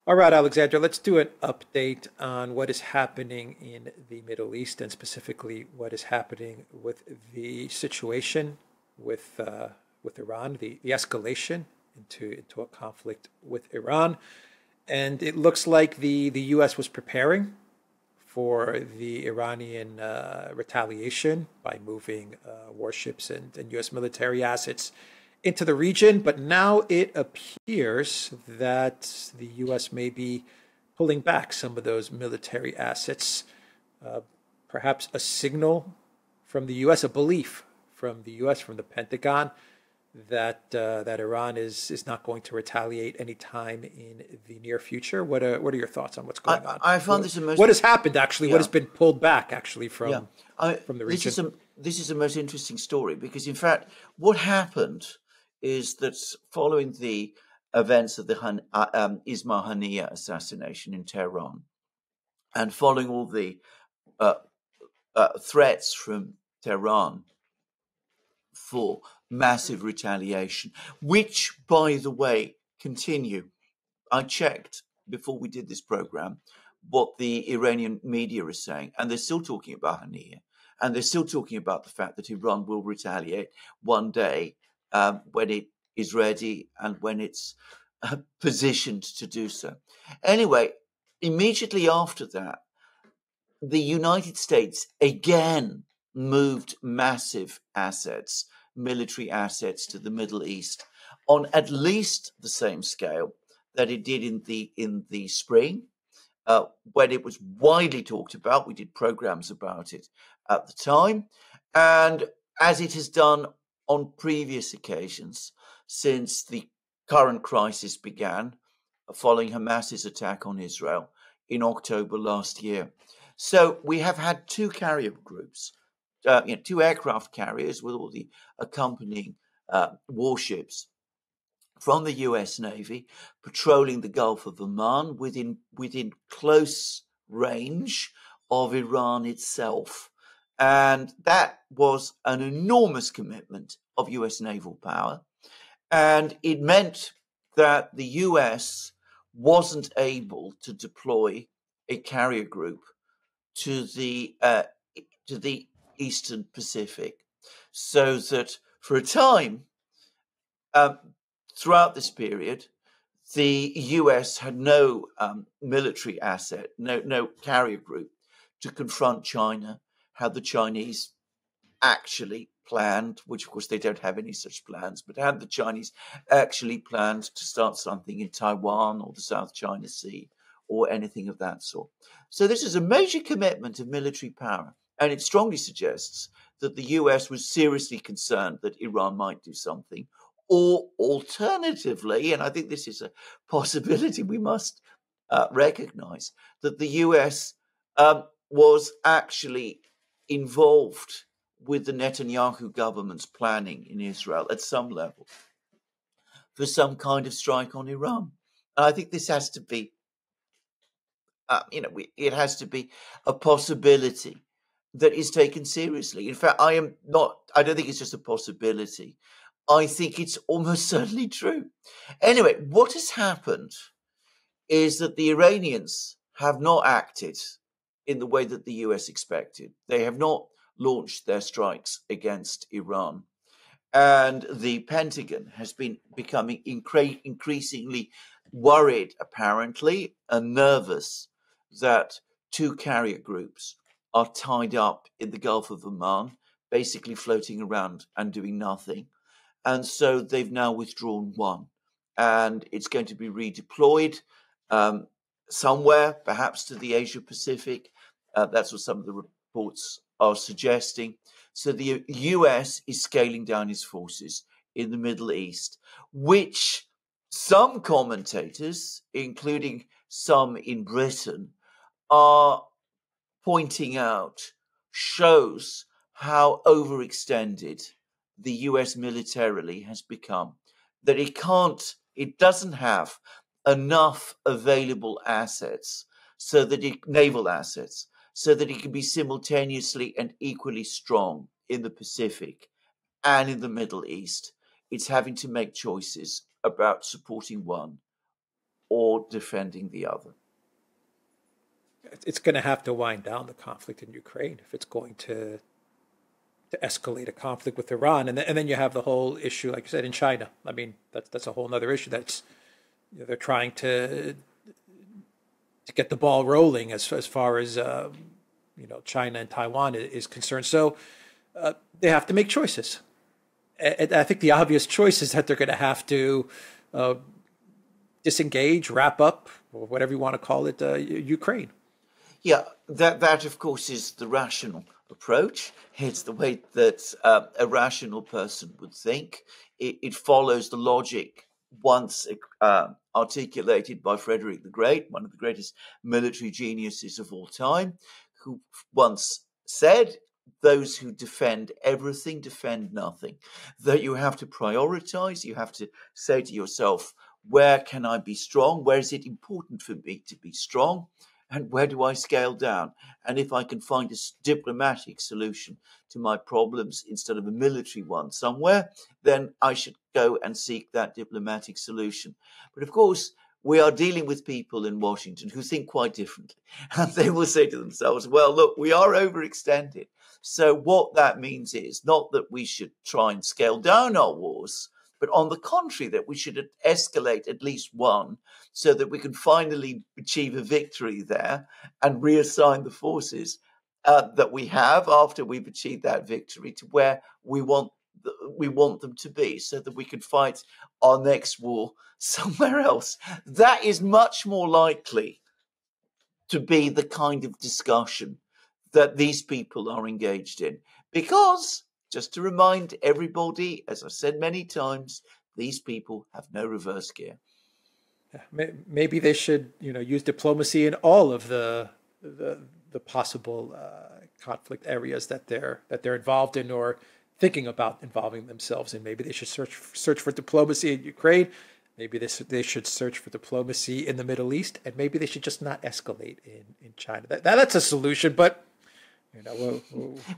All right, Alexandra, let's do an update on what is happening in the Middle East and specifically what is happening with the situation with Iran, the escalation into a conflict with Iran. And it looks like the U.S. was preparing for the Iranian retaliation by moving warships and U.S. military assets into the region. But now it appears that the U.S. may be pulling back some of those military assets, uh, perhaps a signal from the U.S., a belief from the U.S., from the Pentagon, that Iran is not going to retaliate anytime in the near future. What are your thoughts on what's going on? I found this the most. What has happened actually? What Yeah, has been pulled back actually yeah. from the This region? is a most interesting story because, in fact, what happened is that following the events of the Ismail Haniyeh assassination in Tehran, and following all the uh, threats from Tehran for massive retaliation, which, by the way, continue. I checked before we did this program what the Iranian media is saying, and they're still talking about Haniyeh, and they're still talking about the fact that Iran will retaliate one day when it is ready and when it's positioned to do so. Anyway, immediately after that, the United States again moved massive assets, military assets, to the Middle East on at least the same scale that it did in the spring, when it was widely talked about. We did programs about it at the time, and as it has done on previous occasions since the current crisis began, following Hamas's attack on Israel in October last year. So we have had two carrier groups, two aircraft carriers with all the accompanying warships from the U.S. Navy patrolling the Gulf of Oman within close range of Iran itself. And that was an enormous commitment of U.S. naval power. And it meant that the U.S. wasn't able to deploy a carrier group to the Eastern Pacific, so that for a time, um, throughout this period, the US had no military asset, no carrier group to confront China, how the Chinese actually planned, which of course they don't have any such plans, but had the Chinese actually planned to start something in Taiwan or the South China Sea or anything of that sort. So this is a major commitment of military power, and it strongly suggests that the US was seriously concerned that Iran might do something, or alternatively, and I think this is a possibility we must recognize, that the US was actually involved with the Netanyahu government's planning in Israel at some level for some kind of strike on Iran. And I think this has to be, it has to be a possibility that is taken seriously. In fact, I don't think it's just a possibility. I think it's almost certainly true. Anyway, what has happened is that the Iranians have not acted in the way that the US expected. They have not launched their strikes against Iran. And the Pentagon has been becoming increasingly worried, apparently, and nervous that two carrier groups are tied up in the Gulf of Oman, basically floating around and doing nothing. And so they've now withdrawn one. And it's going to be redeployed um, somewhere, perhaps to the Asia Pacific. That's what some of the reports are suggesting. So the US is scaling down its forces in the Middle East, which some commentators, including some in Britain, are pointing out shows how overextended the US militarily has become, that it doesn't have enough available assets naval assets, so that it can be simultaneously and equally strong in the Pacific and in the Middle East. It's having to make choices about supporting one or defending the other. It's going to have to wind down the conflict in Ukraine if it's going to escalate a conflict with Iran, and then you have the whole issue, like you said, in China. I mean, that's a whole other issue. That's, you know, they're trying to get the ball rolling as far as you know, China and Taiwan is concerned. So they have to make choices. And I think the obvious choice is that they're going to have to disengage, wrap up, or whatever you want to call it, Ukraine. Yeah, that of course is the rational approach. It's the way that a rational person would think. It follows the logic once articulated by Frederick the Great, one of the greatest military geniuses of all time, who once said, those who defend everything defend nothing. That you have to prioritize, you have to say to yourself, where can I be strong? Where is it important for me to be strong? And where do I scale down? And if I can find a diplomatic solution to my problems instead of a military one somewhere, then I should go and seek that diplomatic solution. But of course, we are dealing with people in Washington who think quite differently. And they will say to themselves, well, look, we are overextended. So what that means is not that we should try and scale down our wars, but on the contrary, that we should escalate at least one so that we can finally achieve a victory there and reassign the forces that we have after we've achieved that victory to where we want them to be, so that we can fight our next war somewhere else. That is much more likely to be the kind of discussion that these people are engaged in. Because, just to remind everybody, as I've said many times, these people have no reverse gear. Maybe they should, you know, use diplomacy in all of the possible conflict areas that they're involved in or thinking about involving themselves in. Maybe they should search for diplomacy in Ukraine. Maybe they should search for diplomacy in the Middle East, and maybe they should just not escalate in China. That's a solution, but you know,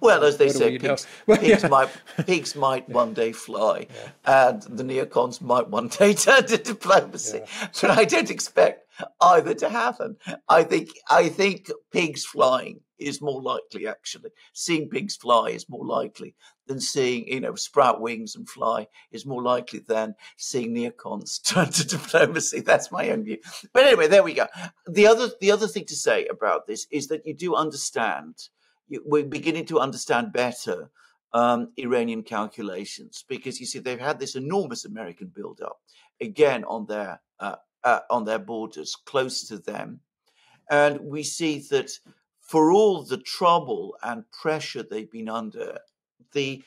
well, as they say, pigs might one day fly, and the neocons might one day turn to diplomacy. Yeah. But I don't expect either to happen. I think pigs flying is more likely. Actually, seeing pigs fly is more likely than seeing, you know, sprout wings and fly is more likely than seeing neocons turn to diplomacy. That's my own view. But anyway, there we go. The other thing to say about this is that you do understand. We're beginning to understand better Iranian calculations, because you see they've had this enormous American buildup again on their borders, close to them, and we see that for all the trouble and pressure they've been under, the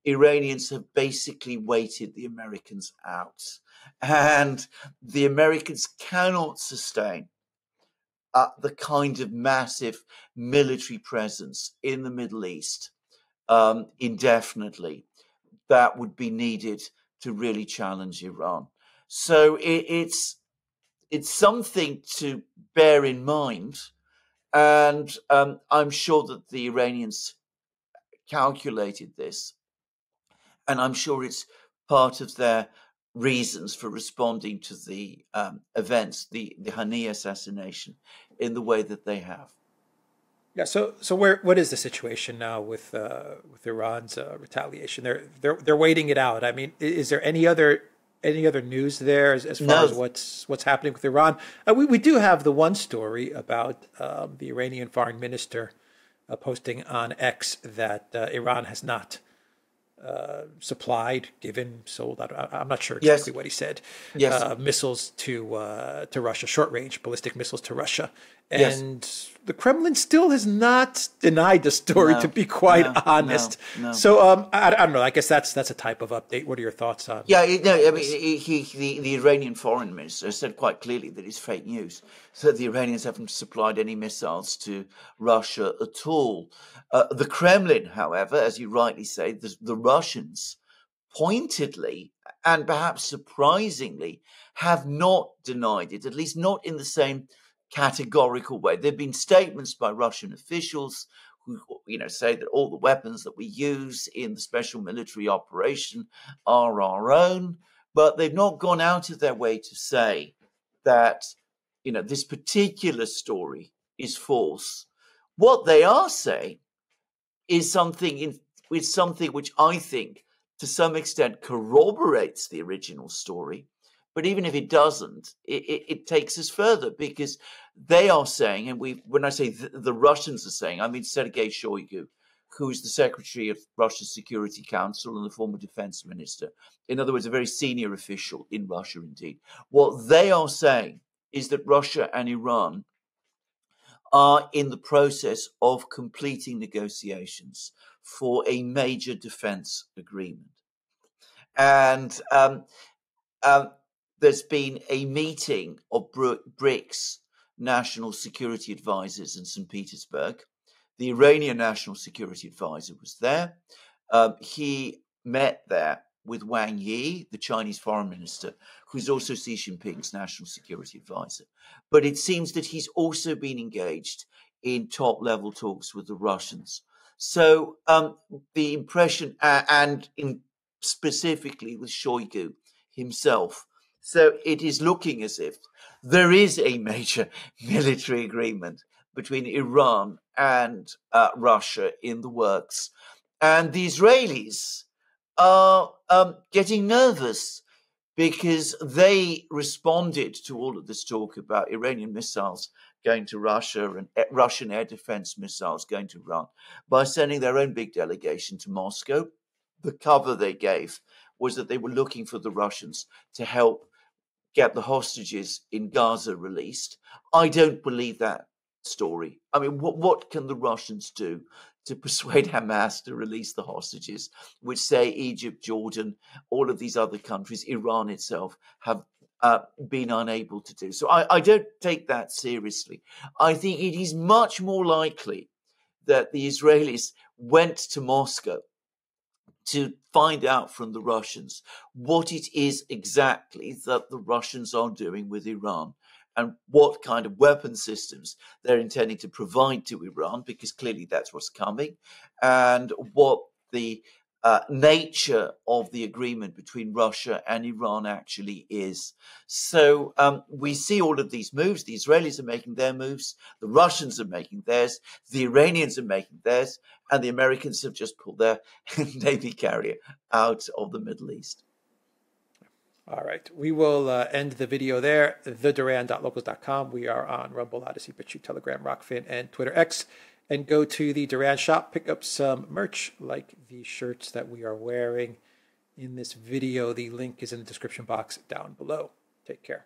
Iranians have basically waited the Americans out, and the Americans cannot sustain the kind of massive military presence in the Middle East indefinitely that would be needed to really challenge Iran. So it's something to bear in mind, and I'm sure that the Iranians calculated this, and I'm sure it's part of their reasons for responding to the events, the Haniyeh assassination, in the way that they have. Yeah. So what is the situation now with Iran's retaliation? They're waiting it out. I mean, is there any other news there as far as what's happening with Iran? We do have the one story about the Iranian foreign minister posting on X that Iran has not supplied, given, sold. I'm not sure exactly what he said. Yes. Missiles to Russia, short range ballistic missiles to Russia, and the Kremlin still has not denied the story. To be quite honest, so I don't know. I guess that's a type of update. What are your thoughts on? Yeah, no, I mean, the Iranian foreign minister said quite clearly that it's fake news. So the Iranians haven't supplied any missiles to Russia at all. The Kremlin, however, as you rightly say, the Russians pointedly and perhaps surprisingly have not denied it, at least not in the same categorical way. There have been statements by Russian officials who, you know, say that all the weapons that we use in the special military operation are our own, but they've not gone out of their way to say that, this particular story is false. What they are saying is something which I think to some extent corroborates the original story. But even if it doesn't, it takes us further, because they are saying, and when I say the Russians are saying, I mean Sergei Shoigu, who is the secretary of Russia's Security Council and the former defense minister. In other words, a very senior official in Russia indeed. What they are saying is that Russia and Iran are in the process of completing negotiations for a major defense agreement. And there's been a meeting of BRICS national security advisors in St. Petersburg. The Iranian national security advisor was there. He met there with Wang Yi, the Chinese foreign minister, who's also Xi Jinping's national security advisor. But it seems that he's also been engaged in top-level talks with the Russians. So the impression, and specifically with Shoigu himself, so it is looking as if there is a major military agreement between Iran and Russia in the works. And the Israelis are getting nervous because they responded to all of this talk about Iranian missiles going to Russia and Russian air defense missiles going to Iran by sending their own big delegation to Moscow. The cover they gave was that they were looking for the Russians to help get the hostages in Gaza released. I don't believe that story. I mean, what can the Russians do to persuade Hamas to release the hostages, which say Egypt, Jordan, all of these other countries, Iran itself, have been unable to do? So I don't take that seriously. I think it is much more likely that the Israelis went to Moscow to find out from the Russians what it is exactly that the Russians are doing with Iran and what kind of weapon systems they're intending to provide to Iran, because clearly that's what's coming, and what the nature of the agreement between Russia and Iran actually is. So we see all of these moves. The Israelis are making their moves, the Russians are making theirs, the Iranians are making theirs, and the Americans have just pulled their Navy carrier out of the Middle East. All right. We will end the video there. TheDuran.locals.com. We are on Rumble, Odyssey, BitChute, Telegram, Rockfin, and Twitter X. And go to the Duran shop, pick up some merch like the shirts that we are wearing in this video. The link is in the description box down below. Take care.